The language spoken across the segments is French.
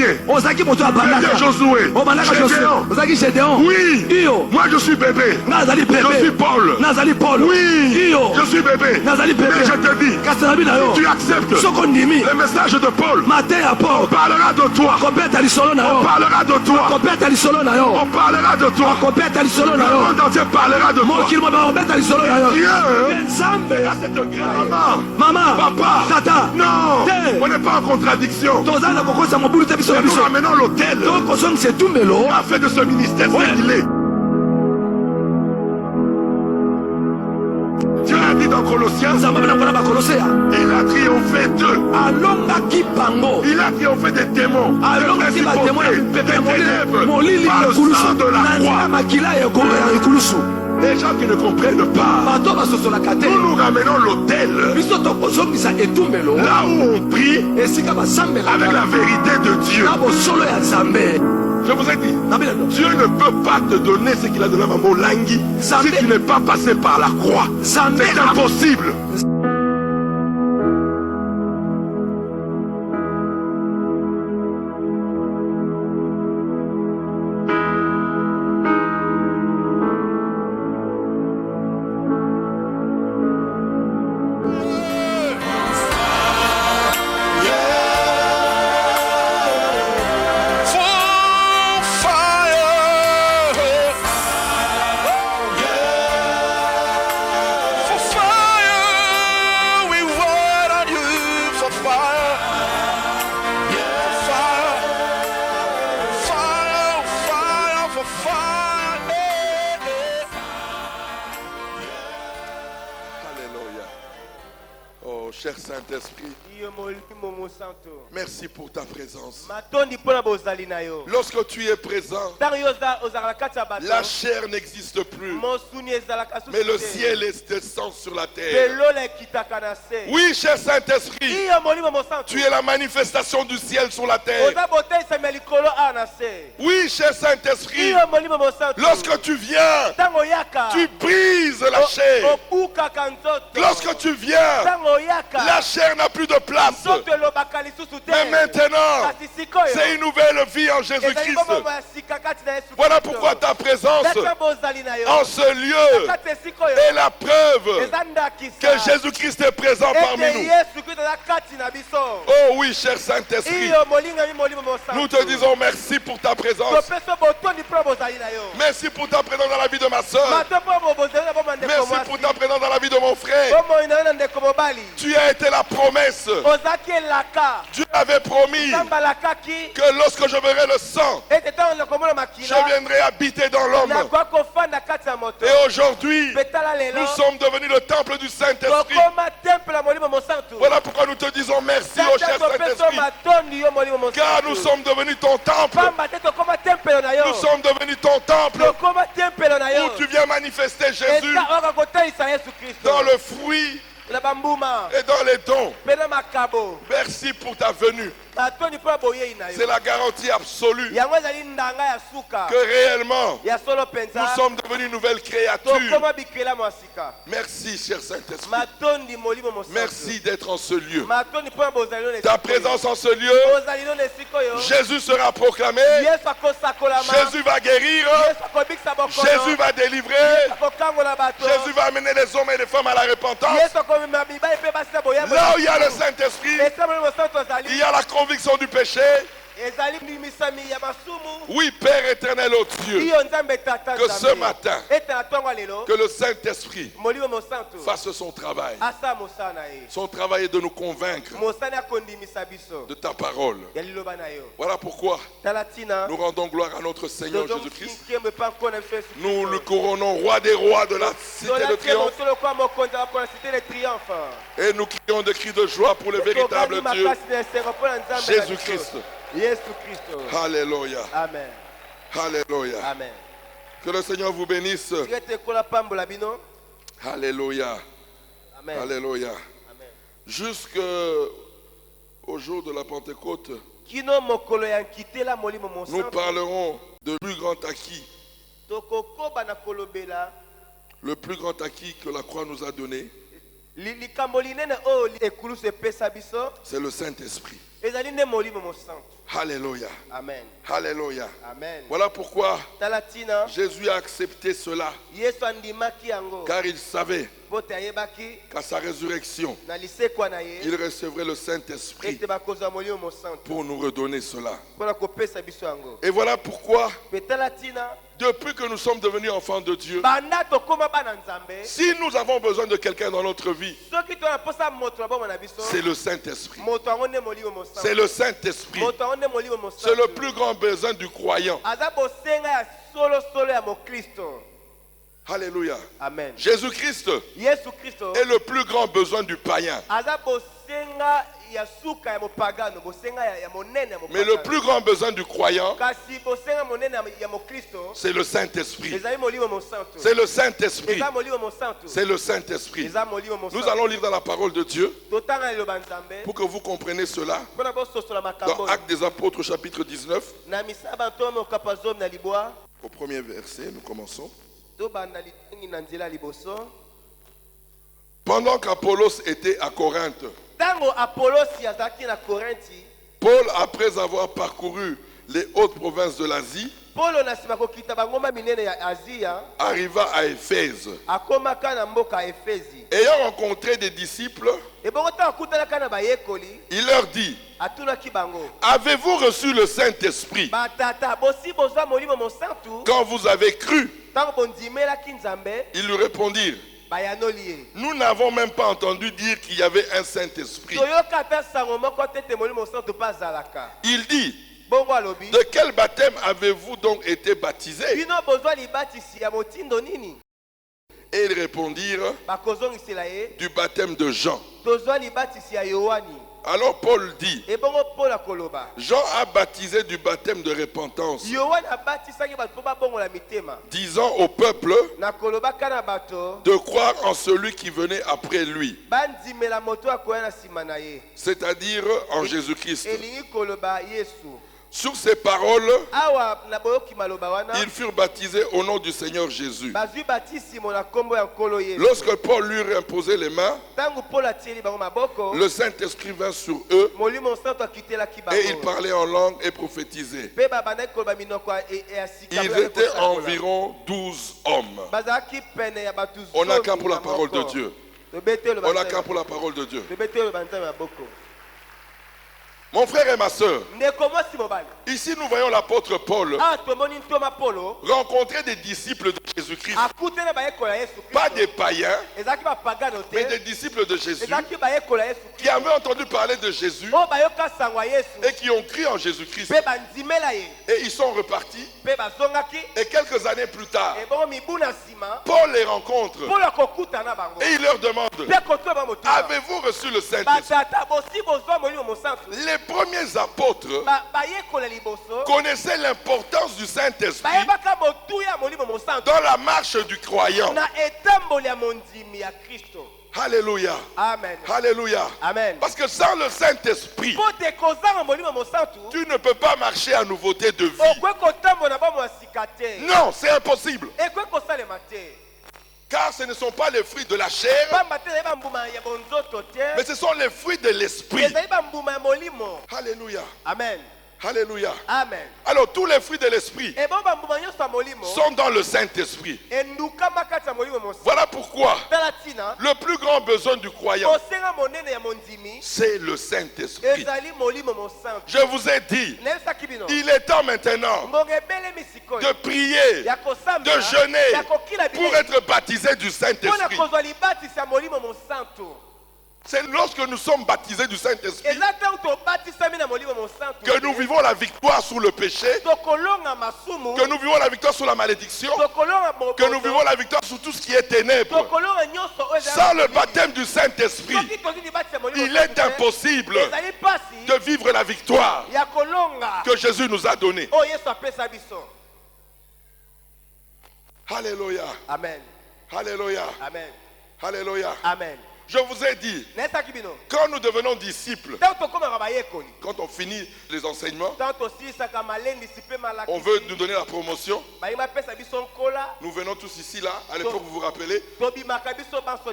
premier. C'était Josué. Gédéon. Oui. Moi je suis bébé. Je suis Paul. Oui. Je suis bébé. Mais je te dis, si tu acceptes le message de Paul, on parlera de toi. On parlera de toi. On parlera de toi. Le monde entier parlera de toi. Dieu a cette grâce. Maman, papa, tata, non, on n'est pas en contradiction. Nous ramenons l'autel afin de ce ministère ce qu'il est. Dieu a dit dans Colossiens, il a triomphé d'eux. Il a triomphé des démons, des ténèbres, par le sang de la croix. Les gens qui ne comprennent pas, nous nous ramenons l'autel là où on prie avec la vérité de Dieu. Je vous ai dit, Dieu ne peut pas te donner ce qu'il a donné à Maman Langui si tu n'es pas passé par la croix. C'est impossible. Cher Saint-Esprit, merci pour ta présence. Lorsque tu es présent, la chair n'existe plus, mais le ciel descend sur la terre. Oui, cher Saint-Esprit, tu es la manifestation du ciel sur la terre. Oui, cher Saint-Esprit, lorsque tu viens, tu brises la chair. Lorsque tu viens, la chair n'a plus de place. Mais maintenant, c'est une nouvelle vie en Jésus-Christ. Voilà pourquoi ta présence en ce lieu est la preuve que Jésus-Christ est présent parmi nous. Oh oui, cher Saint-Esprit, nous te disons merci pour ta présence. Merci pour ta présence dans la vie de ma soeur. Merci pour ta présence dans la vie de mon frère. Tu as été la promesse. Dieu avait promis que lorsque je verrai le sang, je viendrai habiter dans l'homme. Et aujourd'hui, nous sommes devenus le temple du Saint-Esprit. Voilà pourquoi nous te disons merci au cher Saint-Esprit. Car nous sommes devenus ton temple. Nous sommes devenus ton temple où tu viens manifester Jésus dans le fruit et dans les dons. Merci pour ta venue. C'est la garantie absolue que réellement nous sommes devenus une nouvelle créature. Merci, cher Saint-Esprit. Merci d'être en ce lieu. Ta présence en ce lieu, Jésus sera proclamé. Jésus va guérir. Jésus va délivrer. Jésus va amener les hommes et les femmes à la repentance. Là où il y a le Saint-Esprit, il y a la conviction du péché. Oui, Père éternel, oh Dieu, que ce matin, que le Saint-Esprit fasse son travail. Son travail est de nous convaincre de ta parole. Voilà pourquoi nous rendons gloire à notre Seigneur Jésus-Christ. Nous le couronnons roi des rois de la cité de triomphe. Et nous crions des cris de joie pour le véritable Dieu, Jésus-Christ. Alléluia. Amen. Alléluia. Amen. Que le Seigneur vous bénisse. Alléluia. Amen. Alléluia. Amen. Jusqu'au jour de la Pentecôte, nous parlerons de plus grand acquis. Le plus grand acquis que la croix nous a donné, c'est le Saint-Esprit. Alléluia. Amen. Alléluia. Amen. Voilà pourquoi Jésus a accepté cela. Car il savait qu'à sa résurrection, il recevrait le Saint-Esprit pour nous redonner cela. Et voilà pourquoi, depuis que nous sommes devenus enfants de Dieu, si nous avons besoin de quelqu'un dans notre vie, c'est le Saint-Esprit. C'est le Saint-Esprit. C'est le plus grand besoin du croyant. Alléluia. Amen. Jésus-Christ est le plus grand besoin du païen. Mais le plus grand besoin du croyant, c'est le Saint-Esprit. C'est le Saint-Esprit. C'est le Saint-Esprit. Nous allons lire dans la parole de Dieu pour que vous compreniez cela. Dans Actes des Apôtres, chapitre 19. Au premier verset, nous commençons. Pendant qu'Apollos était à Corinthe, Paul, après avoir parcouru les hautes provinces de l'Asie, arriva à Éphèse. Ayant rencontré des disciples, il leur dit: avez-vous reçu le Saint-Esprit quand vous avez cru? Ils lui répondirent: nous n'avons même pas entendu dire qu'il y avait un Saint-Esprit. Il dit: de quel baptême avez-vous donc été baptisés? Et ils répondirent: du baptême de Jean. Alors Paul dit: Jean a baptisé du baptême de repentance, disant au peuple de croire en celui qui venait après lui, c'est-à-dire en Jésus-Christ. Sur ces paroles, ils furent baptisés au nom du Seigneur Jésus. Lorsque Paul lui imposait les mains, le Saint-Esprit vint sur eux et ils parlaient en langue et prophétisaient. Ils étaient environ 12 hommes. On a qu'un pour la parole de Dieu. On a qu'un pour la parole de Dieu. Mon frère et ma soeur, ici nous voyons l'apôtre Paul rencontrer des disciples de Jésus-Christ, pas des païens, mais des disciples de Jésus qui avaient entendu parler de Jésus et qui ont cru en Jésus-Christ. Et ils sont repartis. Et quelques années plus tard, Paul les rencontre et il leur demande: avez-vous reçu le Saint-Esprit? Les premiers apôtres connaissaient l'importance du Saint-Esprit dans la marche du croyant. Alléluia. Amen. Alléluia. Amen. Parce que sans le Saint-Esprit, tu ne peux pas marcher à nouveauté de vie. Non, c'est impossible. Car ce ne sont pas les fruits de la chair, mais ce sont les fruits de l'esprit. Alléluia. Amen. Alléluia. Amen. Alors tous les fruits de l'esprit sont dans le Saint-Esprit. Voilà pourquoi le plus grand besoin du croyant, c'est le Saint-Esprit. Je vous ai dit, il est temps maintenant de prier, de jeûner pour être baptisé du Saint-Esprit. C'est lorsque nous sommes baptisés du Saint-Esprit que nous vivons la victoire sur le péché, que nous vivons la victoire sur la malédiction, que nous vivons la victoire sur tout ce qui est ténèbres. Sans le baptême du Saint-Esprit, il est impossible de vivre la victoire que Jésus nous a donnée. Alléluia. Amen. Alléluia. Amen. Alléluia. Amen. Je vous ai dit, quand nous devenons disciples, quand on finit les enseignements, on veut nous donner la promotion. Nous venons tous ici, là. À l'époque, vous vous rappelez,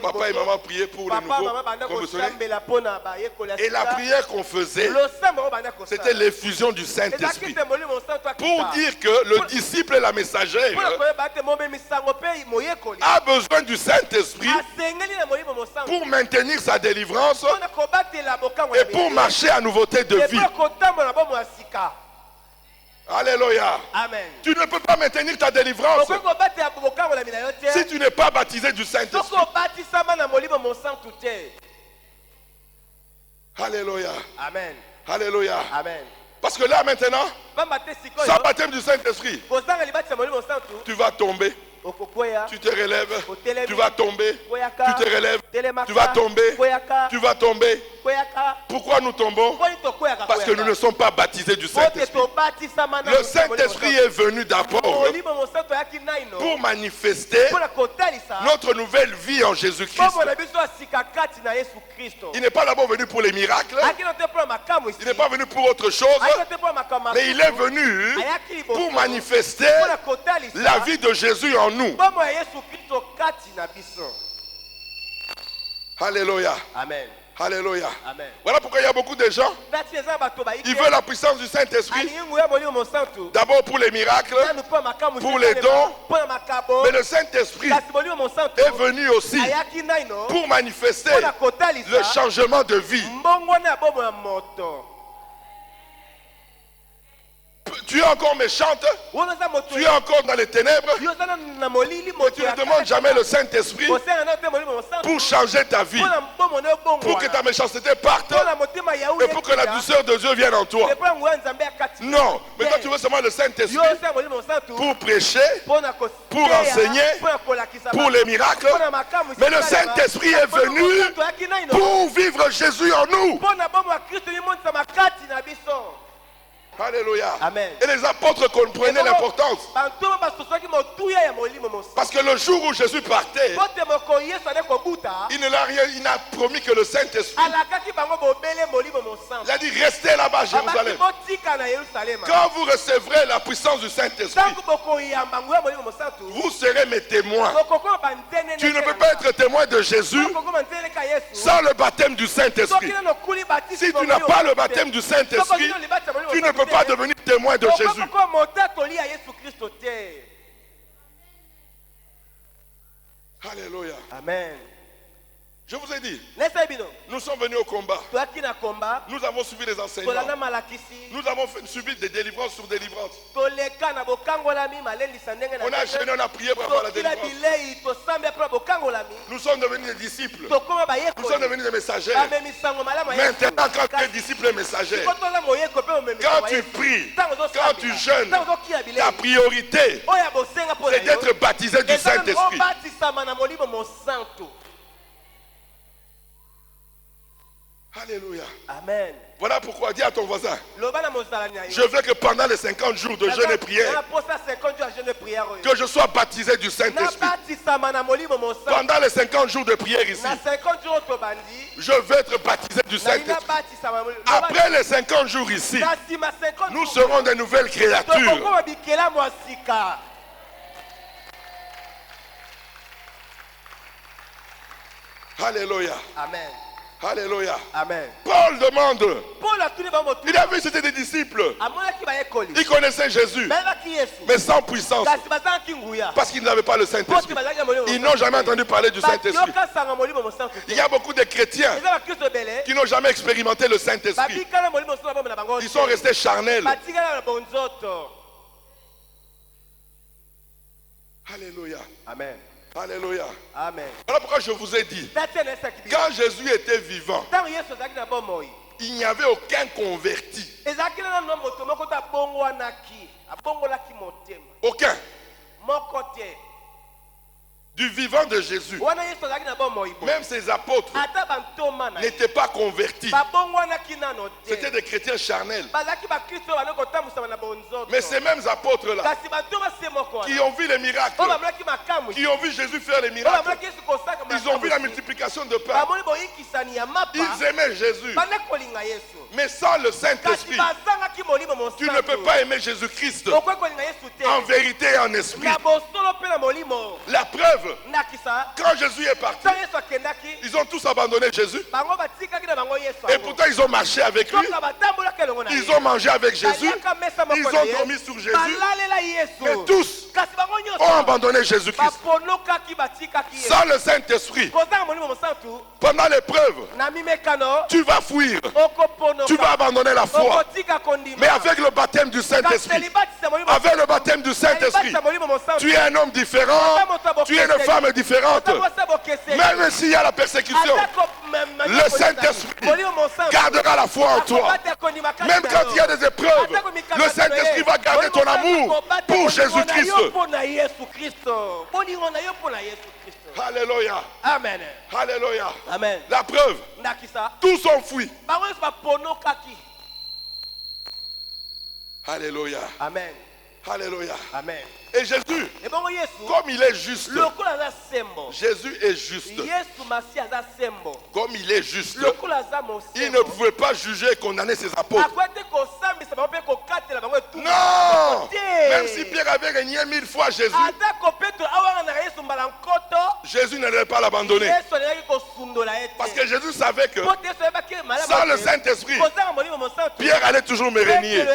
papa et maman priaient pour les nouveaux promotionnés. Et la prière qu'on faisait, c'était l'effusion du Saint-Esprit. Pour dire que le disciple et la messagère a besoin du Saint-Esprit pour maintenir sa délivrance et pour marcher à nouveauté de vie. Alléluia. Amen. Tu ne peux pas maintenir ta délivrance si tu n'es pas baptisé du Saint-Esprit. Alléluia. Amen. Alléluia. Amen. Parce que là maintenant, sans baptême du Saint-Esprit, tu vas tomber. Tu te relèves, tu vas tomber, tu te relèves, tu vas tomber, tu vas tomber. Pourquoi nous tombons? Parce que nous ne sommes pas baptisés du Saint-Esprit. Le Saint-Esprit est venu d'abord pour manifester notre nouvelle vie en Jésus-Christ. Il n'est pas d'abord venu pour les miracles, il n'est pas venu pour autre chose, mais il est venu pour manifester la vie de Jésus en nous. Alléluia. Amen. Alléluia. Amen. Voilà pourquoi il y a beaucoup de gens, ils veulent la puissance du Saint-Esprit, d'abord pour les miracles, pour les dons, mais le Saint-Esprit est venu aussi pour manifester le changement de vie. Tu es encore méchante, tu es encore dans les ténèbres, tu ne demandes jamais le Saint-Esprit pour changer ta vie, pour que ta méchanceté parte et pour que la douceur de Dieu vienne en toi. Non, mais toi tu veux seulement le Saint-Esprit pour prêcher, pour enseigner, pour les miracles. Mais le Saint-Esprit est venu pour vivre Jésus en nous. Alléluia. Amen. Et les apôtres comprenaient l'importance. Parce que le jour où Jésus partait, il n'a promis que le Saint-Esprit. Il a dit restez là-bas à Jérusalem. Quand vous recevrez la puissance du Saint-Esprit, vous serez mes témoins. Tu ne peux pas être témoin de Jésus sans le baptême du Saint-Esprit. Si tu n'as pas le baptême du Saint-Esprit, tu ne peux pas devenir témoin de Jésus. Alléluia. Amen. Je vous ai dit, nous sommes venus au combat. Nous avons suivi les enseignements. Nous avons suivi des délivrances sur délivrances. On a gêné, on a prié pour avoir la délivrance. Nous sommes devenus des disciples. Nous sommes devenus des messagers. Maintenant, quand tu es disciple et messager, quand tu pries, quand tu jeûnes, ta priorité, c'est d'être baptisé du Saint-Esprit. Alléluia. Amen. Voilà pourquoi dis à ton voisin, je veux que pendant les 50 jours de jeûne et prière, que je sois baptisé du Saint-Esprit. Pendant les 50 jours de prière ici, je veux être baptisé du Saint-Esprit. Après les 50 jours ici, nous serons de nouvelles créatures. Alléluia. Amen. Alléluia. Amen. Paul demande. Il a vu que c'était des disciples. Ils connaissaient Jésus, mais sans puissance. Parce qu'ils n'avaient pas le Saint-Esprit. Ils n'ont jamais entendu parler du Saint-Esprit. Il y a beaucoup de chrétiens qui n'ont jamais expérimenté le Saint-Esprit. Ils sont restés charnels. Alléluia. Amen. Alléluia. Amen. Voilà pourquoi je vous ai dit, quand Jésus était vivant, il n'y avait aucun converti. Aucun. du vivant de Jésus, même ses apôtres n'étaient pas convertis. C'était des chrétiens charnels. Mais ces mêmes apôtres-là, qui ont vu les miracles, qui ont vu Jésus faire les miracles, ils ont vu la multiplication de pain, ils aimaient Jésus. Mais sans le Saint-Esprit, tu ne peux pas aimer Jésus-Christ en vérité et en esprit. La preuve, quand Jésus est parti, ils ont tous abandonné Jésus. Et pourtant ils ont marché avec lui, ils ont mangé avec Jésus, ils ont dormi sur Jésus. Mais tous ont abandonné Jésus-Christ. Sans le Saint-Esprit, pendant l'épreuve, tu vas fuir, tu vas abandonner la foi. Mais avec le baptême du Saint-Esprit, avec le baptême du Saint-Esprit, tu es un homme différent, tu es une femme différente. Même s'il y a la persécution, le Saint-Esprit gardera la foi en toi. Même quand il y a des épreuves, le Saint-Esprit va garder ton amour pour Jésus-Christ. Alléluia. Amen. Alléluia. Amen. La preuve, tous ont fui. Alléluia. Amen. Alléluia. Amen. Et Jésus, comme il est juste, Jésus est juste. Comme il est juste, il ne pouvait pas juger et condamner ses apôtres. Non! Même si Pierre avait régné 1000 fois Jésus, Jésus n'allait pas l'abandonner. Parce que Jésus savait que sans le Saint-Esprit, Pierre allait toujours me régner.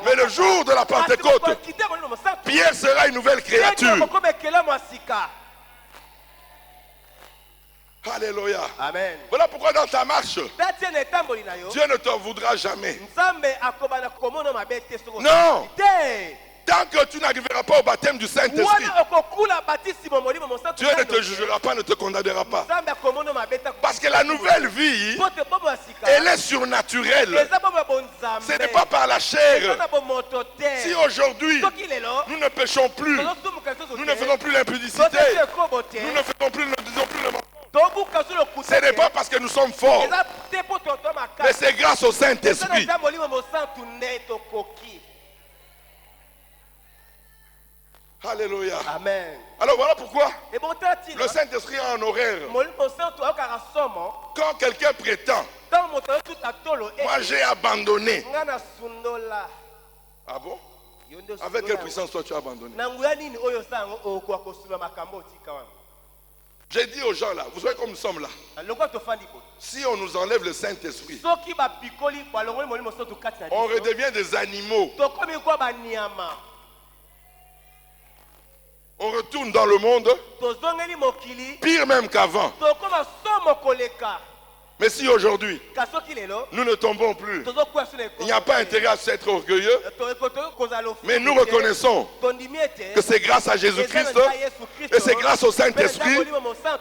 Mais le jour de la Pentecôte, Pierre sera une nouvelle créature. Alléluia. Amen. Voilà pourquoi dans ta marche, Dieu ne t'en voudra jamais. Non. Tant que tu n'arriveras pas au baptême du Saint-Esprit, Dieu ne te jugera pas, ne te condamnera pas. Parce que la nouvelle vie, elle est surnaturelle. Ce n'est pas par la chair. Si aujourd'hui, nous ne péchons plus, nous ne faisons plus l'impudicité, nous ne faisons plus, ne disons plus le mensonge, ce n'est pas parce que nous sommes forts, mais c'est grâce au Saint-Esprit. Alléluia. Amen. Alors voilà pourquoi le Saint-Esprit a un horaire. Quand quelqu'un prétend, moi j'ai abandonné. Ah bon? Avec quelle puissance toi tu as abandonné? J'ai dit aux gens là, vous voyez comme nous sommes là. Si on nous enlève le Saint-Esprit, on redevient des animaux. On retourne dans le monde, pire même qu'avant. Mais si aujourd'hui, nous ne tombons plus, il n'y a pas intérêt à s'être orgueilleux, mais nous reconnaissons que c'est grâce à Jésus-Christ et c'est grâce au Saint-Esprit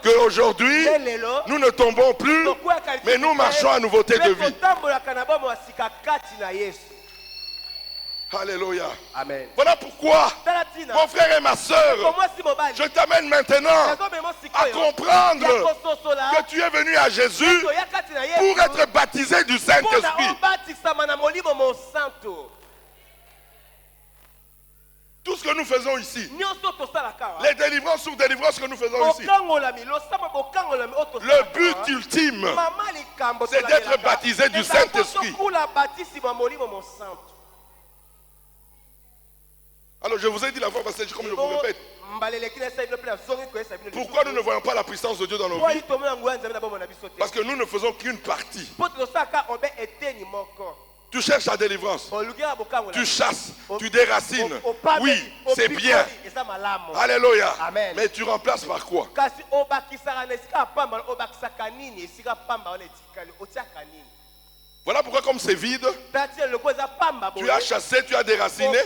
qu'aujourd'hui, nous ne tombons plus, mais nous marchons à nouveauté de vie. Alléluia. Amen. Voilà pourquoi, mon frère et ma soeur, je t'amène maintenant à comprendre que tu es venu à Jésus pour être baptisé du Saint-Esprit. Tout ce que nous faisons ici, les délivrances sur délivrances que nous faisons ici, le but ultime, c'est d'être baptisé du Saint-Esprit. Alors je vous ai dit la fois passée, comme je vous répète, pourquoi nous ne voyons pas la puissance de Dieu dans nos vies? Parce que nous ne faisons qu'une partie. Tu cherches la délivrance, tu chasses, tu déracines. Oui, c'est bien. Alléluia. Mais tu remplaces par quoi? Voilà pourquoi comme c'est vide, tu as chassé, tu as déraciné.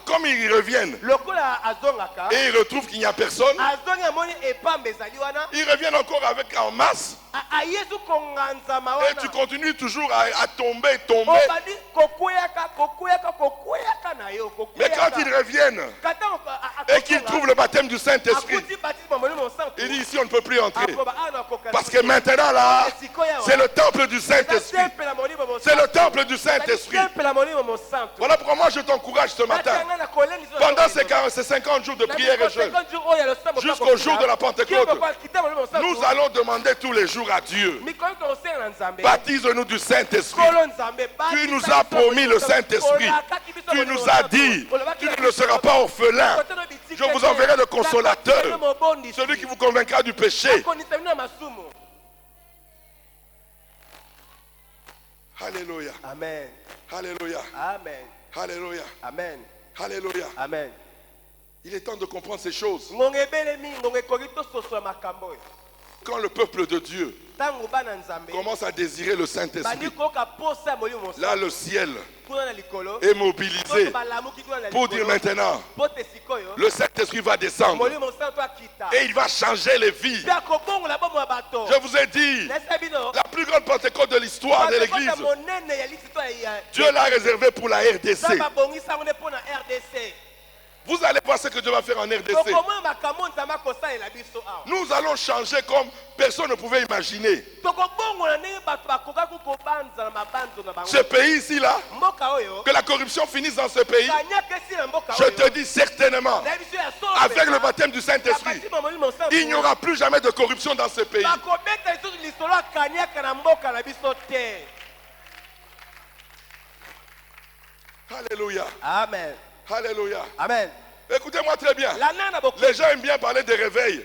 Comme ils reviennent et ils retrouvent qu'il n'y a personne, ils reviennent encore avec en masse. Et tu continues toujours à tomber. Mais quand ils reviennent, et qu'il trouve le baptême du Saint-Esprit, il dit ici on ne peut plus entrer. Parce que maintenant là, c'est le temple du Saint-Esprit. C'est le temple du Saint-Esprit. Voilà pourquoi moi je t'encourage ce matin. Pendant ces 50 jours de prière et jeûne, jusqu'au jour de la Pentecôte, nous allons demander tous les jours à Dieu. Baptise-nous du Saint-Esprit. Tu nous as promis le Saint-Esprit. Tu nous as dit, tu ne seras pas orphelin. Je vous enverrai le consolateur, celui qui vous convaincra du péché. Alléluia. Amen. Alléluia. Amen. Alléluia. Amen. Alléluia. Amen. Il est temps de comprendre ces choses. Quand le peuple de Dieu commence à désirer le Saint-Esprit, là le ciel est mobilisé pour dire maintenant, le Saint-Esprit va descendre et il va changer les vies. Je vous ai dit, la plus grande Pentecôte de l'histoire de l'Église, Dieu l'a réservée pour la RDC. Vous allez voir ce que Dieu va faire en RDC. Nous allons changer comme personne ne pouvait imaginer. Ce pays ici là, que la corruption finisse dans ce pays, je te dis certainement, avec le baptême du Saint-Esprit, il n'y aura plus jamais de corruption dans ce pays. Alléluia. Amen. Alléluia. Amen. Écoutez-moi très bien. Les gens aiment bien parler de réveil.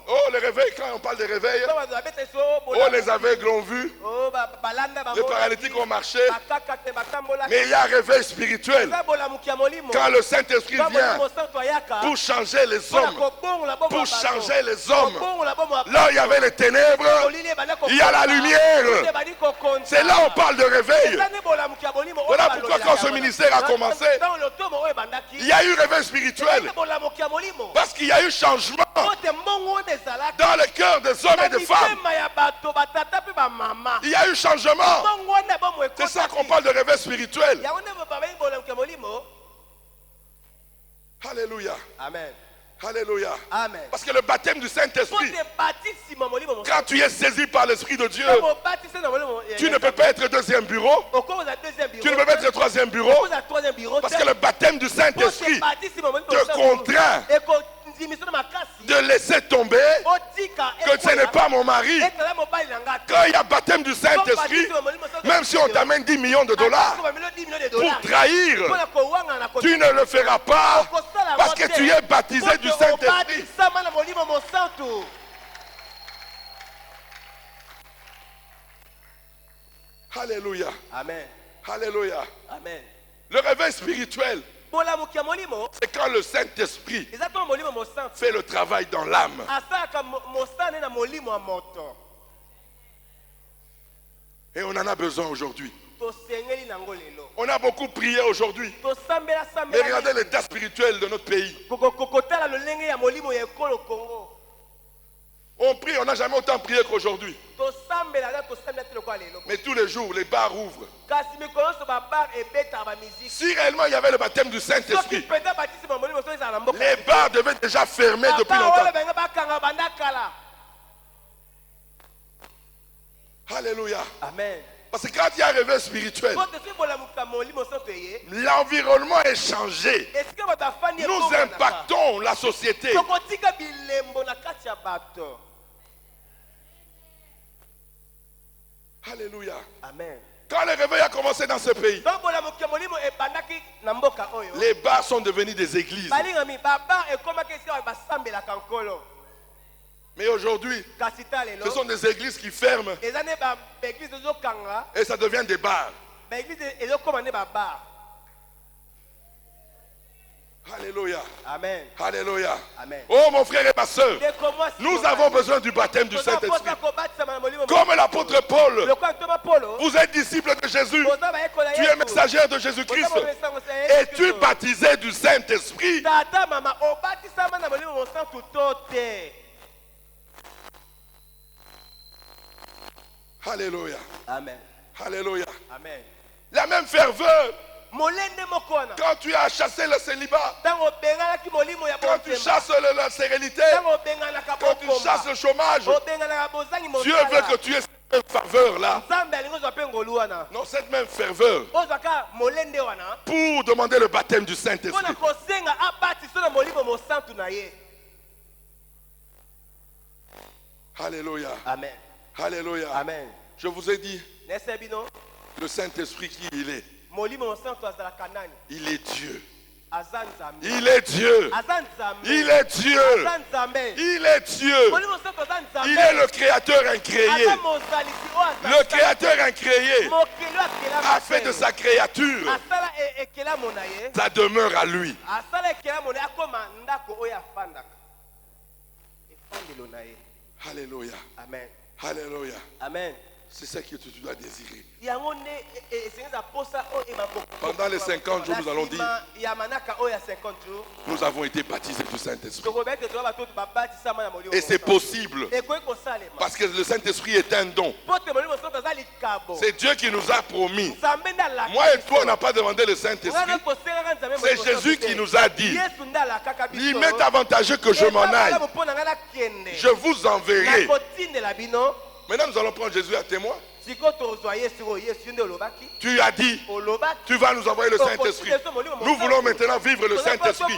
Oh, les réveils, quand on parle de réveil, oh, les aveugles ont vu, les paralytiques ont marché. Mais il y a un réveil spirituel. Quand le Saint-Esprit vient pour changer les hommes, pour changer les hommes. Là, il y avait les ténèbres, il y a la lumière. C'est là on parle de réveil. Voilà pourquoi quand ce ministère a commencé, il y a eu réveil spirituel. Parce qu'il y a eu changement dans le cœur des hommes et des femmes. Il y a eu changement. C'est ça qu'on parle de réveil spirituel. Alléluia. Amen. Alléluia. Amen. Parce que le baptême du Saint-Esprit, quand tu es saisi par l'Esprit de Dieu, tu ne peux pas être deuxième bureau. Tu ne peux pas être troisième bureau. Parce que le baptême du Saint-Esprit te contraint de laisser tomber que ce n'est pas mon mari. Quand il y a baptême du Saint-Esprit, même si on t'amène 10 millions de dollars pour trahir, tu ne le feras pas parce que tu es baptisé du Saint-Esprit. Alléluia. Amen. Alléluia. Amen. Le réveil spirituel, c'est quand le Saint-Esprit fait le travail dans l'âme. Et on en a besoin aujourd'hui. On a beaucoup prié aujourd'hui. Mais regardez l'état spirituel de notre pays. On prie, on n'a jamais autant prié qu'aujourd'hui. Mais tous les jours, les bars ouvrent. Si réellement il y avait le baptême du Saint-Esprit, les bars devaient déjà fermer depuis longtemps. Alléluia. Amen. Parce que quand il y a un réveil spirituel, l'environnement est changé. Nous impactons la société. Alléluia. Amen. Quand le réveil a commencé dans ce pays, les bars sont devenus des églises. Mais aujourd'hui, ce sont des églises qui ferment et ça devient des bars. Alléluia. Amen. Alléluia. Amen. Oh mon frère et ma soeur, nous avons besoin du baptême du Saint-Esprit. Comme l'apôtre Paul, vous êtes disciple de Jésus, tu es messager de Jésus-Christ. Es-tu baptisé du Saint-Esprit? Alléluia. Alléluia. Amen. La même ferveur quand tu as chassé le célibat, quand tu chasses la stérilité, quand tu chasses le chômage, Dieu veut que tu aies cette même ferveur là. Non, cette même ferveur pour demander le baptême du Saint-Esprit. Alléluia. Amen. Alléluia. Amen. Je vous ai dit, le Saint-Esprit qui il est. Il est Dieu. Il est Dieu. Il est Dieu. Il est Dieu. Il est le Créateur incréé. Le Créateur incréé a fait de sa créature sa demeure à lui. Alléluia. Amen. Alléluia. Amen. C'est ça que tu dois désirer. Pendant les 50 jours, nous allons dire, nous avons été baptisés du Saint-Esprit. Et c'est possible. Parce que le Saint-Esprit est un don. C'est Dieu qui nous a promis. Moi et toi, on n'a pas demandé le Saint-Esprit. C'est Jésus qui nous a dit, il m'est avantageux que je m'en aille. Je vous enverrai. Maintenant, nous allons prendre Jésus à témoin. Tu as dit, tu vas nous envoyer le Saint-Esprit. Nous voulons maintenant vivre le Saint-Esprit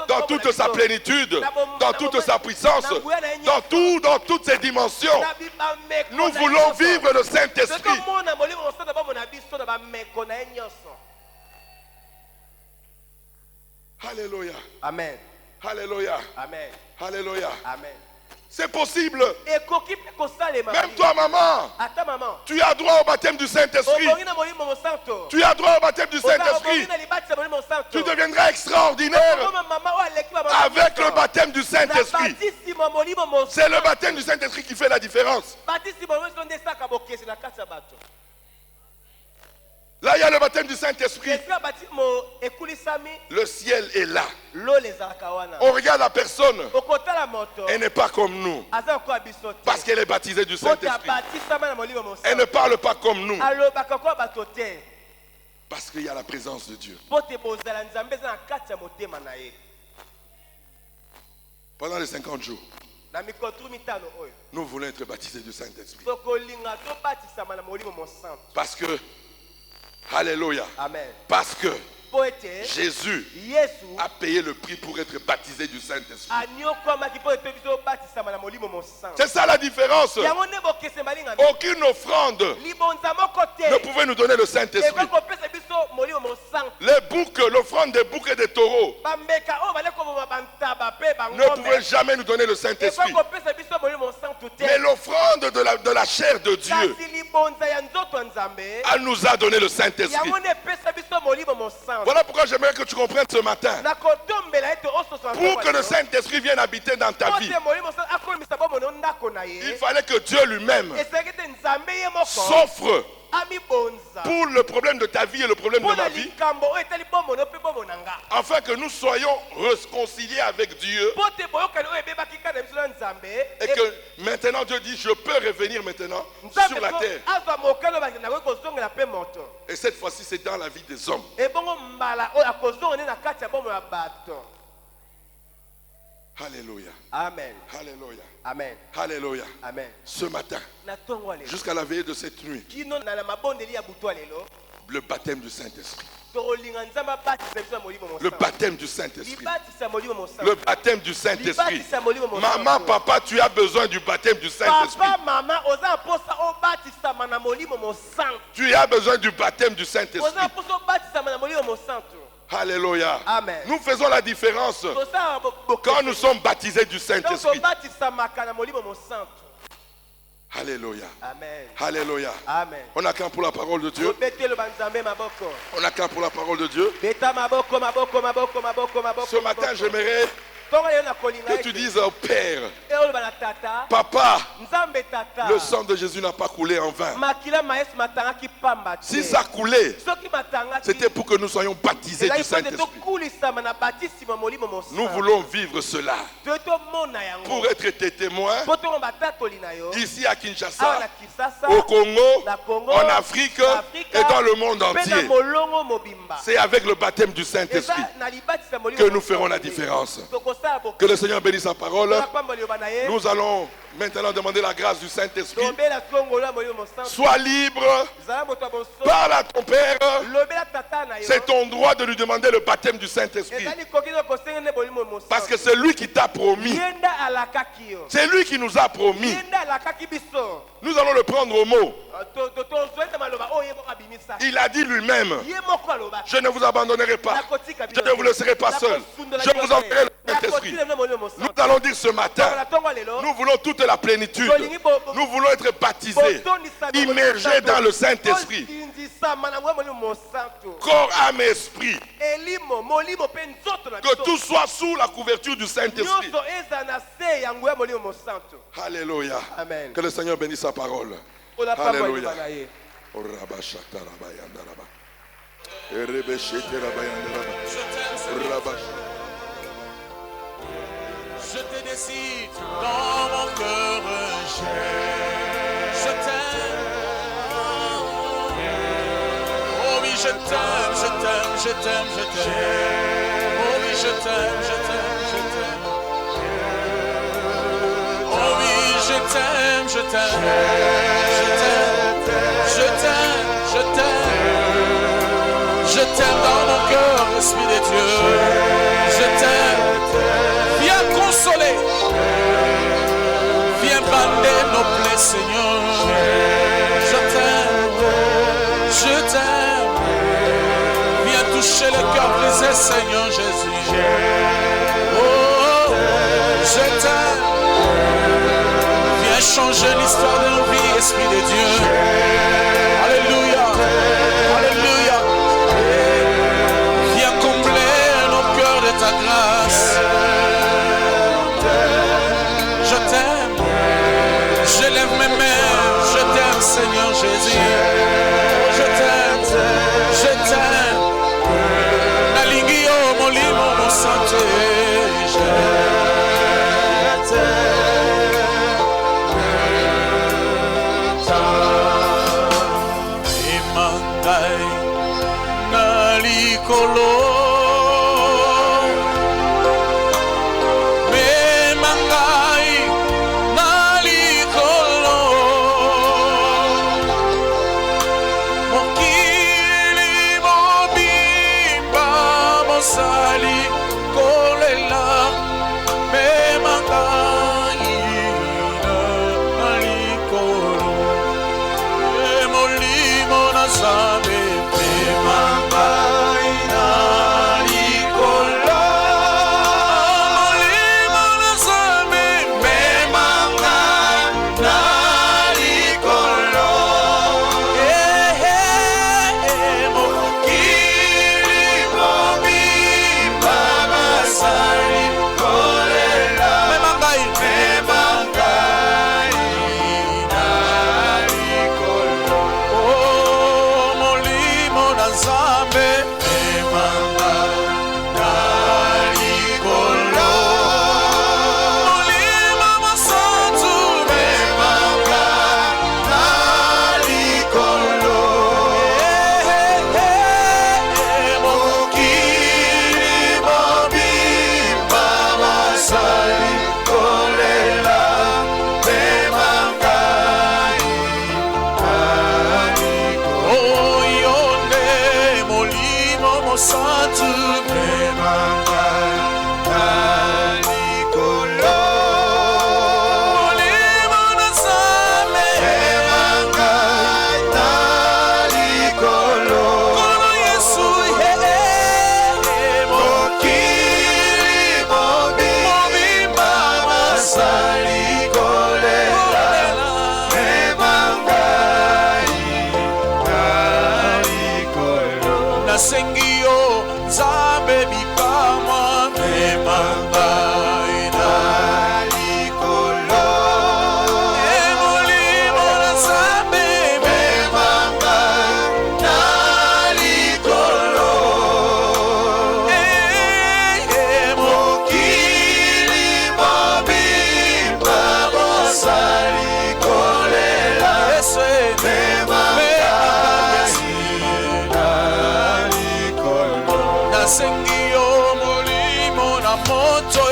dans toute sa plénitude, dans toute sa puissance, dans toutes ses dimensions. Nous voulons vivre le Saint-Esprit. Alléluia. Amen. Alléluia. Amen. Alléluia. Amen. C'est possible. Même toi, maman, tu as droit au baptême du Saint-Esprit. Tu as droit au baptême du Saint-Esprit. Tu deviendras extraordinaire avec le baptême du Saint-Esprit. C'est le baptême du Saint-Esprit qui fait la différence. Là, il y a le baptême du Saint-Esprit. Le ciel est là. On regarde la personne. Elle n'est pas comme nous. Parce qu'elle est baptisée du Saint-Esprit. Elle ne parle pas comme nous. Parce qu'il y a la présence de Dieu. Pendant les 50 jours, nous voulons être baptisés du Saint-Esprit. Parce que, alléluia, amen. Parce que Jésus a payé le prix pour être baptisé du Saint-Esprit. C'est ça la différence. Aucune offrande ne pouvait nous donner le Saint-Esprit. Les boucs, l'offrande des boucs et des taureaux ne pouvait jamais nous donner le Saint-Esprit. Mais l'offrande de la chair de Dieu, elle nous a donné le Saint-Esprit. Voilà pourquoi j'aimerais que tu comprennes ce matin. Pour que le Saint-Esprit vienne habiter dans ta vie, il fallait que Dieu lui-même s'offre pour le problème de ta vie et le problème de ma vie, afin que nous soyons réconciliés avec Dieu. Et que maintenant Dieu dit, je peux revenir maintenant sur la terre. Et cette fois-ci, c'est dans la vie des hommes. Alléluia. Amen. Alléluia. Amen. Alléluia. Amen. Ce matin, jusqu'à la veillée de cette nuit, le baptême du Saint-Esprit. Le baptême du Saint-Esprit. Le baptême du Saint-Esprit. Maman, papa, tu as besoin du baptême du Saint-Esprit. Tu as besoin du baptême du Saint-Esprit. Alléluia. Amen. Nous faisons la différence quand nous sommes baptisés du Saint-Esprit. Alléluia. Amen. Alléluia. Amen. On acclame pour la parole de Dieu. On acclame pour la parole de Dieu. Ce matin, j'aimerais Que tu dises au Père, Papa, le sang de Jésus n'a pas coulé en vain. Si ça coulait, c'était pour que nous soyons baptisés du Saint-Esprit. Nous voulons vivre cela pour être tes témoins ici à Kinshasa, au Congo, en Afrique et dans le monde entier. C'est avec le baptême du Saint-Esprit que nous ferons la différence. Que le Seigneur bénisse sa parole. Nous allons maintenant demander la grâce du Saint-Esprit. Sois libre, parle à ton Père. C'est ton droit de lui demander le baptême du Saint-Esprit. Parce que c'est lui qui t'a promis. C'est lui qui nous a promis. Nous allons le prendre au mot. Il a dit lui-même, je ne vous abandonnerai pas. Je ne vous laisserai pas seul. Je vous enverrai le Saint-Esprit. Nous allons dire ce matin, nous voulons toute la plénitude. Nous voulons être baptisés, immergés dans le Saint-Esprit. Corps, âme et esprit. Que tout soit sous la couverture du Saint-Esprit. Alléluia. Que le Seigneur bénisse sa parole. Alléluia. Je te décide dans mon cœur, je t'aime. Oh oui, je t'aime, je t'aime, je t'aime, je t'aime. Oh oui, je t'aime, je t'aime, je t'aime. Oh oui, je t'aime, je t'aime, je t'aime, je t'aime, je t'aime. Je t'aime dans mon cœur, Esprit de Dieu. Je t'aime. Viens consoler. Viens bander nos plaies, Seigneur. Je t'aime. Je t'aime. Viens toucher le cœur brisé, Seigneur Jésus. Oh, je t'aime. Viens changer l'histoire de nos vies, Esprit de Dieu. Alléluia. Alléluia. Viens combler nos cœurs de ta grâce. Je t'aime. Je lève mes mains. Je t'aime, Seigneur Jésus. Je t'aime. Je t'aime. Nalingio, mon limo, mon santé. Je t'aime. Imandai nalikolo. Sengio, Zabe, Bipama, Memanga. Nasengio molimo na moto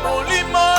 Molimo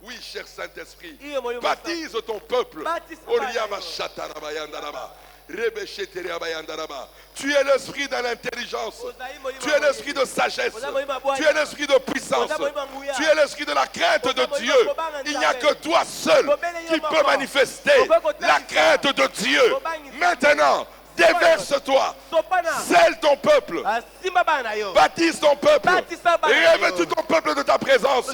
Oui, cher Saint-Esprit, baptise ton peuple. Tu es l'esprit de l'intelligence. Tu es l'esprit de sagesse. Tu es l'esprit de puissance. Tu es l'esprit de la crainte de Dieu. Il n'y a que toi seul qui peux manifester la crainte de Dieu. Maintenant, déverse-toi, scelle ton peuple, baptise ton peuple, revêtis ton peuple de ta présence.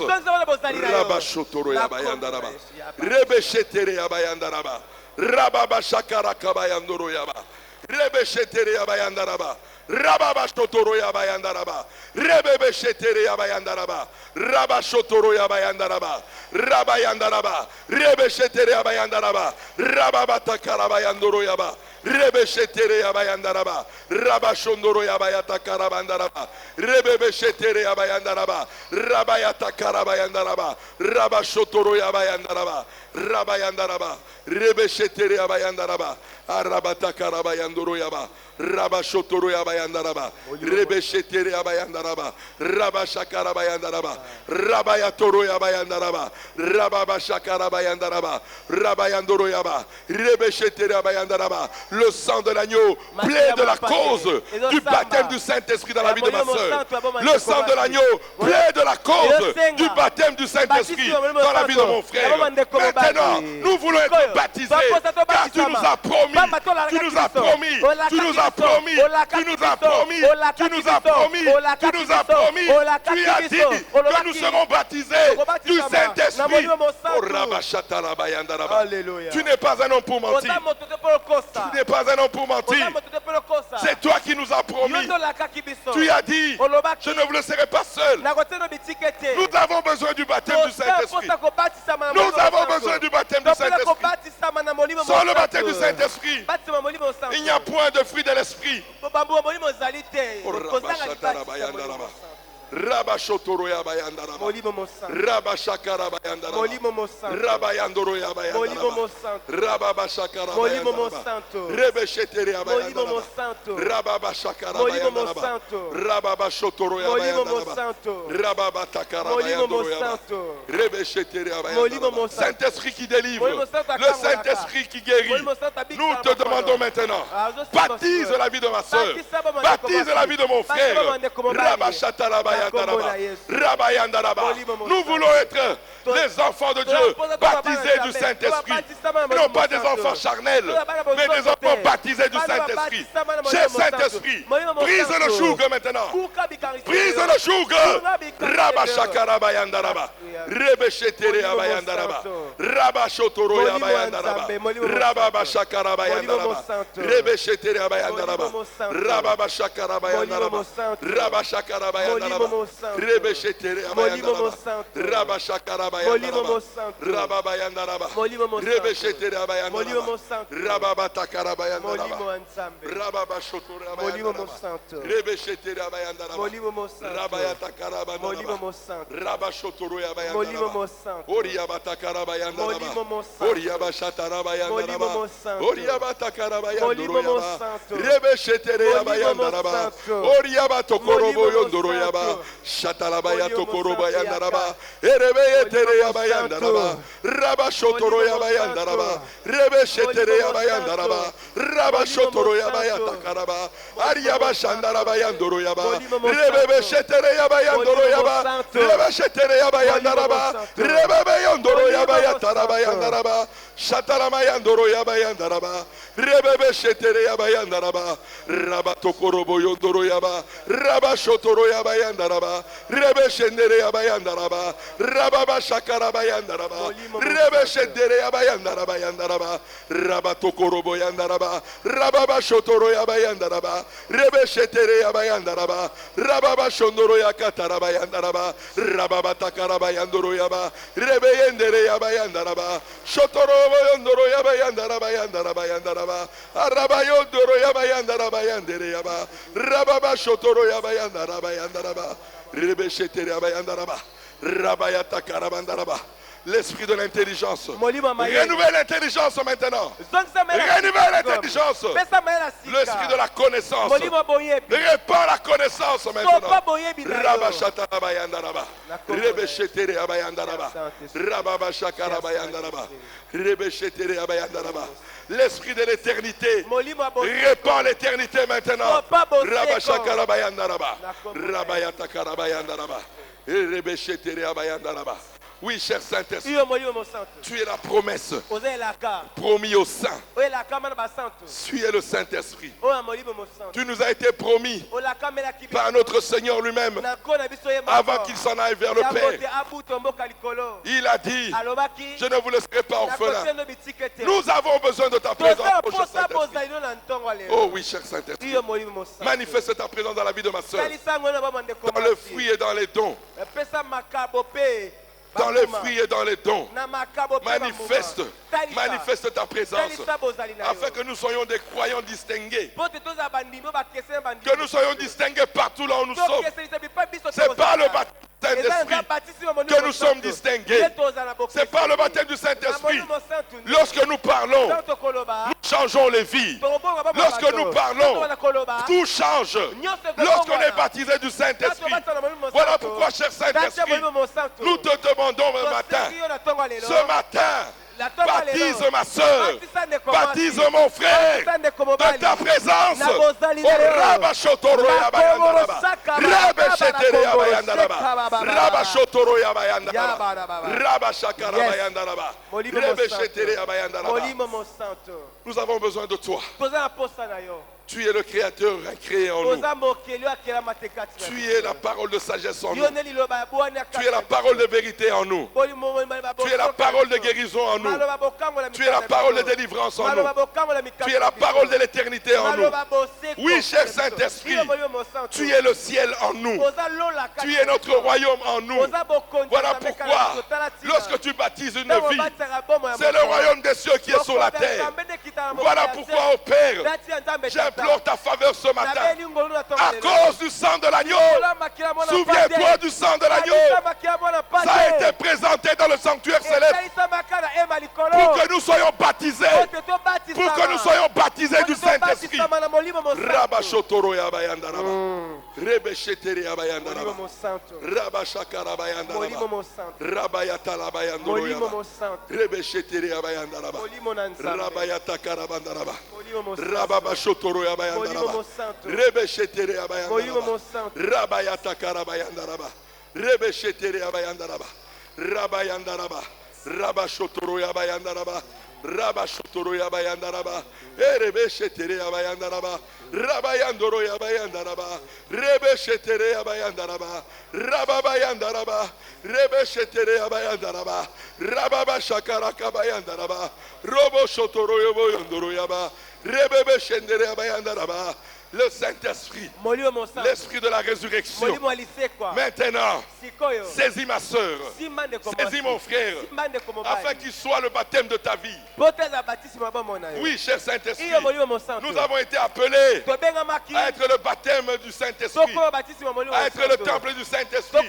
Rababa shakara kabayandoro yaba. Rebe shetere yabayandaraba. Rababa shotoro yabayandaraba. Rebebe shetere yabayandaraba. Raba shotoro yabayandaraba. Rabayandaraba. Rebe shetere yabayandaraba. Rababa takarabayandoro yaba. Rebe shetere yabayandaraba. Raba shondoro yabayata karabandaraba. Rebebe shetere yabayandaraba. Rabayata karabayandaraba. Raba shotoro yabayandaraba. Rabayandaraba. Rebe shetere yabayandaraba. Arabata karabayandoro yaba. Raba shotoro yabayandaraba. Rebe shetere yabayandaraba. Raba shakarabayandaraba. Rabayatoro yabayandaraba. Rababa shakarabayandaraba. Rabayandoro yaba. Rebe shetere yabayandaraba. Le sang de l'agneau plaît de la cause du baptême du Saint-Esprit dans la vie de ma soeur. Le sang de l'agneau plaît de la cause du baptême du Saint-Esprit dans la vie de mon frère. Maintenant, nous voulons être baptisés car tu nous as promis. Tu nous as promis, tu nous as promis, tu nous as promis, tu nous as promis, tu nous as promis, tu as dit que nous serons baptisés du Saint-Esprit. Tu n'es pas un homme pour mentir. Tu n'es pas un homme pour mentir. C'est toi qui nous as promis. Tu as dit, je ne vous laisserai pas seul. Nous avons besoin du baptême du Saint-Esprit. Nous avons besoin du baptême du Saint-Esprit. Sans le baptême du Saint-Esprit, il n'y a point de fruit de l'esprit. Rabashotoro yabayandaraba. Rabashakara bayandaraba. Rabayandoro yabayandaraba. Rababashakara bayandaraba. Rebeshetere yabayandaraba. Rababashakara bayandaraba. Rababashotoro yabayandaraba. Rababatakara bayandoro yaba. Rebeshetere yabayandaraba. Saint-Esprit qui délivre, le Saint-Esprit qui guérit. Nous te demandons maintenant, baptise la vie de ma soeur, baptise la vie de mon frère. Rabashatara bayandaraba. Nous voulons être des enfants de Dieu, baptisés du Saint-Esprit. Non pas des enfants charnels, mais des enfants baptisés du Saint-Esprit. Cher Saint-Esprit, brise le joug maintenant. Brise le joug. Rabashakara bayandaraba. Rebeshetere yabayandaraba. Rabashotoro yabayandaraba. Rababashakara bayandaraba. Rebeshetere yabayandaraba. Rababashakara bayandaraba. Rabashakara bayandaraba. Rebeshetere abayandaraba. Rabashakara bayandaraba. Rababayandaraba. Rebeshetere abayandaraba. Rababatakara bayandaraba. Rababashotora abayandaraba. Rebeshetere abayandaraba. Rabayatakara bayandaraba. Rabashotoro abayandaraba. Oriyabatakara bayandaraba. Oriyabashatara bayandaraba. Oriyabatakara bayandaraba. Rebeshetere abayandaraba. Oriyabatokorobo yondoro yaba. Shatalabaya tokoroba yandaraba. Erebeye tere yaba yandaraba. Rabashotoro yaba yandaraba. Rebeshetere yaba yandaraba. Rabashotoro yaba yatakaraba. Ariyaba shandaraba yandoro yaba. Rebeshetere yaba yandoro yaba. Rebeshetere yaba yandaraba. Rebebe yondoro yaba yataraba yandaraba. Shatalama yandoro yaba yandaraba. Rebeshetere yaba yandaraba. Rabatokorobo yondoro yaba. Rabashotoro yaba yandaraba. Rebeshendere yaba yandaraba. Rababa shakaraba yandaraba. Rebeshendere yaba yandaraba yandaraba. Rabatokorobo yandaraba. Rababa shotoro yaba yandaraba. Rebeshetere yaba yandaraba. Rababa shondoro yakataraba yandaraba. Rababa takaraba yandoro yaba. Rebeyendere yaba yandaraba. Shotoro yondoro yaba yandaraba yandaraba yandaraba. Araba yondoro yaba yandaraba yandere yaba. Rababa shotoro yaba yandaraba yandaraba. Rebeshetere yaba yandaraba. Rabayata karabandaraba. L'esprit de l'intelligence. Renouvelle l'intelligence maintenant. Renouvelle l'intelligence. L'esprit de la connaissance. Répand la connaissance maintenant. L'esprit de l'éternité. Répand l'éternité maintenant. Oui, cher Saint-Esprit, tu es la promesse promis au Saint. Tu es le Saint-Esprit. Tu nous as été promis par notre Seigneur lui-même avant qu'il s'en aille vers le Père. Il a dit, je ne vous laisserai pas orphelins. Nous avons besoin de ta présence, oh, cher Saint-Esprit. Oh oui, cher Saint-Esprit, manifeste ta présence dans la vie de ma soeur, dans le fruit et dans les dons. Dans les fruits et dans les dons, manifeste ta présence, afin que nous soyons des croyants distingués, que nous soyons distingués partout là où nous sommes. C'est pas le baptême du Saint-Esprit que nous sommes distingués. C'est pas le baptême du Saint-Esprit. Lorsque nous parlons, nous changeons les vies. Lorsque nous parlons, tout change. Lorsqu'on est baptisé du Saint-Esprit. Voilà pourquoi, cher Saint-Esprit, nous te demandons ce matin, baptise ma soeur, baptise mon frère de ta présence. Nous avons besoin de toi. Tu es le Créateur créé en nous. Tu es la parole de sagesse en nous. Tu es la parole de vérité en nous. Tu es la parole de guérison en nous. Tu es la parole de délivrance en nous. Tu es la parole de l'éternité en nous. Oui, cher Saint-Esprit, tu es le ciel en nous. Tu es notre royaume en nous. Voilà pourquoi, lorsque tu baptises une vie, c'est le royaume des cieux qui est sur la terre. Voilà pourquoi, au Père, j'implore ta faveur ce matin. À cause du sang de l'agneau, souviens-toi du sang de l'agneau. Ça a été présenté dans le sanctuaire céleste pour que nous soyons baptisés. Pour que nous soyons baptisés du Saint-Esprit. Rabashotoro yabayandaraba. Rebeshetere yabayandaraba. Rabashakara bayandaraba. Rabayatala bayandoro yaba. Rebeshetere yabayandaraba. Rabayatakara bandaraba. Rababashotoro yabayandaraba. Rebeshetere yabayandaraba. Rabayatakara bayandaraba. Rebeshetere yabayandaraba. Rabayandaraba. Rabashotoro yabayandaraba. Rabashotoro yabayandaraba. Erebeshetere yabayandaraba. Rabayandoro yabayandaraba. Rebeshetere yabayandaraba. Rababayandaraba. Rebeshetere yabayandaraba. Rababashakara kabayandaraba. Roboshotoro yaboyondoro yaba. Rebebeshendere yabayandaraba. Le Saint-Esprit, l'Esprit de la résurrection. Maintenant, saisis ma soeur, saisis mon frère, afin qu'il soit le baptême de ta vie. Oui, cher Saint-Esprit, nous avons été appelés à être le baptême du Saint-Esprit, à être le temple du Saint-Esprit.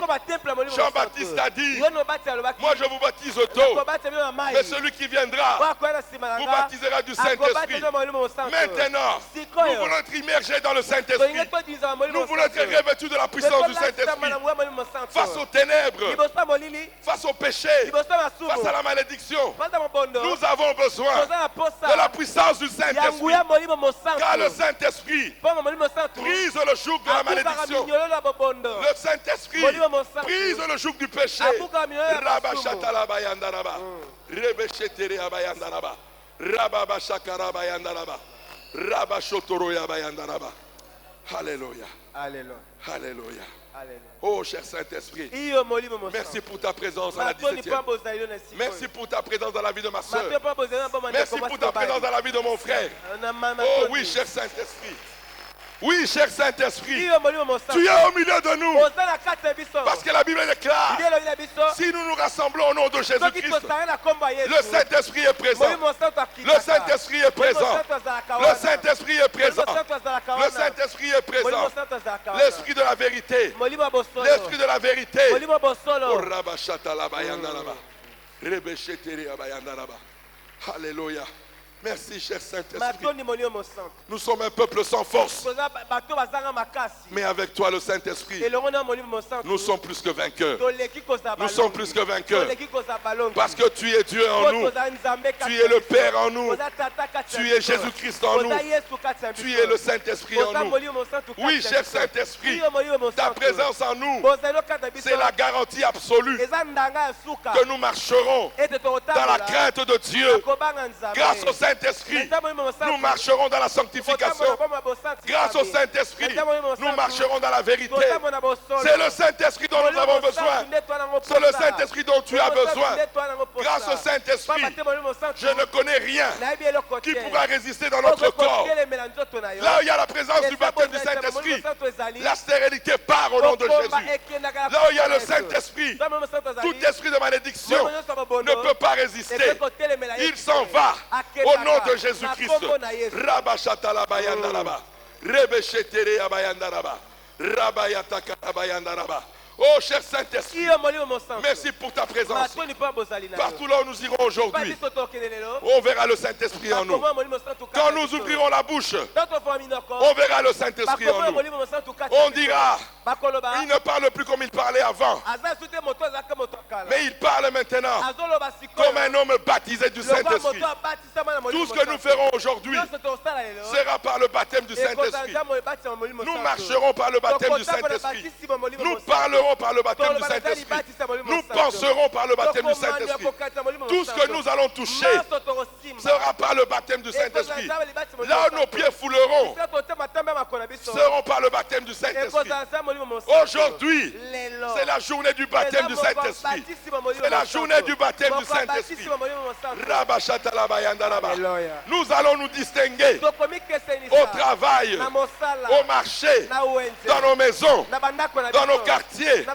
Jean-Baptiste a dit, moi je vous baptise d'eau, mais celui qui viendra vous baptisera du Saint-Esprit. Maintenant, nous voulons être immergés dans le Saint-Esprit. Nous voulons être revêtus de la puissance du Saint-Esprit face aux ténèbres, face au péché, face à la malédiction. Nous avons besoin de la puissance du Saint-Esprit, car le Saint-Esprit brise le joug de la malédiction. Le Saint-Esprit brise le joug du péché. Rabashatala bayandaraba. Rebeshetere abayandaraba. Rababashakara bayandaraba. Rabashotoro yabayandaraba. Alléluia. Alléluia. Alléluia. Alléluia. Oh, cher Saint-Esprit, merci pour ta présence à la 17e. Merci pour ta présence dans la vie de ma soeur. Merci pour ta présence dans la vie de mon frère. Oh oui, cher Saint-Esprit. Oui, cher Saint-Esprit, tu es au milieu de nous. Parce que la Bible déclare, si nous nous rassemblons au nom de Jésus-Christ, le Saint-Esprit est présent. Le Saint-Esprit est présent. Le Saint-Esprit est présent. Le Saint-Esprit est présent. L'Esprit de la vérité. L'Esprit de la vérité. Oh, Rabashata la bayanda laba. Alléluia. Merci, cher Saint-Esprit. Nous sommes un peuple sans force. Mais avec toi, le Saint-Esprit, nous sommes plus que vainqueurs. Nous sommes plus que vainqueurs. Parce que tu es Dieu en nous. Tu es le Père en nous. Tu es Jésus-Christ en nous. Tu es le Saint-Esprit en nous. Oui, cher Saint-Esprit, ta présence en nous, c'est la garantie absolue que nous marcherons dans la crainte de Dieu. Grâce au Saint-Esprit, nous marcherons dans la sanctification. Grâce au Saint-Esprit, nous marcherons dans la vérité. C'est le Saint-Esprit dont nous avons besoin. C'est le Saint-Esprit dont tu as besoin. Grâce au Saint-Esprit, je ne connais rien qui pourra résister dans notre corps. Là où il y a la présence du baptême du Saint-Esprit, la stérilité part au nom de Jésus. Là où il y a le Saint-Esprit, tout esprit de malédiction ne peut pas résister. Il s'en va au nom de Jésus-Christ. Oh, cher Saint-Esprit, merci pour ta présence. Partout là où nous irons aujourd'hui, on verra le Saint-Esprit en nous. Quand nous ouvrirons la bouche, on verra le Saint-Esprit en nous. On dira, il ne parle plus comme il parlait avant, mais il parle maintenant comme un homme baptisé du Saint-Esprit. Tout ce que nous ferons aujourd'hui sera par le baptême du Saint-Esprit. Nous marcherons par le baptême du Saint-Esprit. Nous parlerons par le baptême du Saint-Esprit. Nous penserons par le baptême du Saint-Esprit. Tout ce que nous allons toucher sera par le baptême du Saint-Esprit. Là où nos pieds fouleront seront par le baptême du Saint-Esprit. Aujourd'hui, c'est la journée du baptême du Saint-Esprit. C'est la journée du baptême du Saint-Esprit. Nous allons nous distinguer au travail, au marché, dans nos maisons, dans nos quartiers,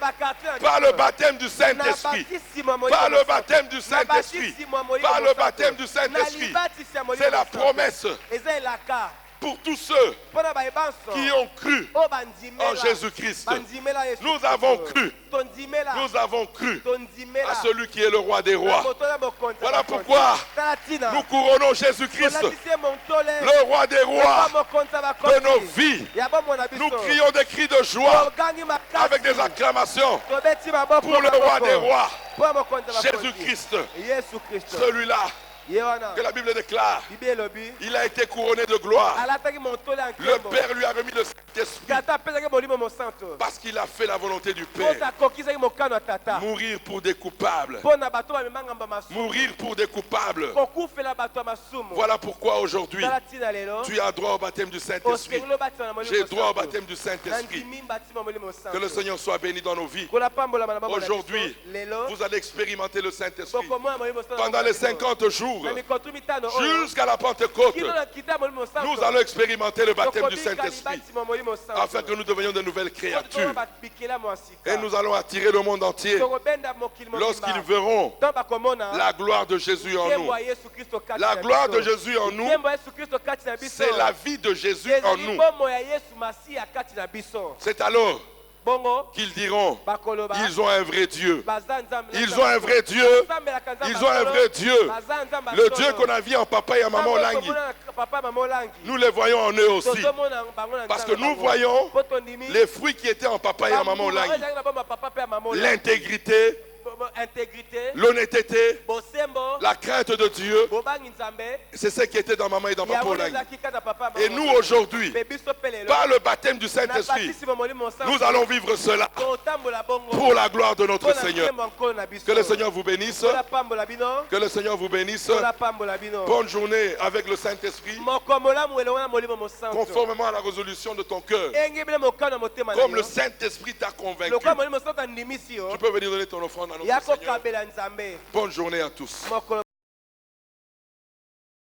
par le baptême du Saint-Esprit. Par le baptême du Saint-Esprit. Par le baptême du Saint-Esprit. C'est la promesse pour tous ceux qui ont cru en Jésus-Christ. Nous avons cru. Nous avons cru à celui qui est le roi des rois. Voilà pourquoi nous couronnons Jésus-Christ, le roi des rois de nos vies. Nous crions des cris de joie avec des acclamations pour le roi des rois, Jésus-Christ, celui-là que la Bible déclare, il a été couronné de gloire. Le Père lui a remis le Saint-Esprit parce qu'il a fait la volonté du Père. Mourir pour des coupables. Mourir pour des coupables. Voilà pourquoi aujourd'hui tu as droit au baptême du Saint-Esprit. J'ai droit au baptême du Saint-Esprit. Que le Seigneur soit béni dans nos vies. Aujourd'hui, vous allez expérimenter le Saint-Esprit pendant les 50 jours. Jusqu'à la Pentecôte, nous allons expérimenter le baptême du Saint-Esprit afin que nous devenions de nouvelles créatures. Et nous allons attirer le monde entier lorsqu'ils verront la gloire de Jésus en nous. La gloire de Jésus en nous, c'est la vie de Jésus en nous. C'est alors qu'ils diront, ils ont un vrai Dieu. Ils ont un vrai Dieu. Ils ont un vrai Dieu. Le Dieu qu'on a vu en papa et en maman Langui. Nous les voyons en eux aussi. Parce que nous voyons les fruits qui étaient en papa et en maman Langui. L'intégrité, l'honnêteté, la crainte de Dieu, c'est ce qui était dans maman et dans papa Langui. Et nous aujourd'hui, par le baptême du Saint-Esprit, nous allons vivre cela pour la gloire de notre Seigneur. Que le Seigneur vous bénisse. Que le Seigneur vous bénisse. Bonne journée avec le Saint-Esprit, conformément à la résolution de ton cœur. Comme le Saint-Esprit t'a convaincu, tu peux venir donner ton offrande à notre Seigneur. Bonne journée à tous.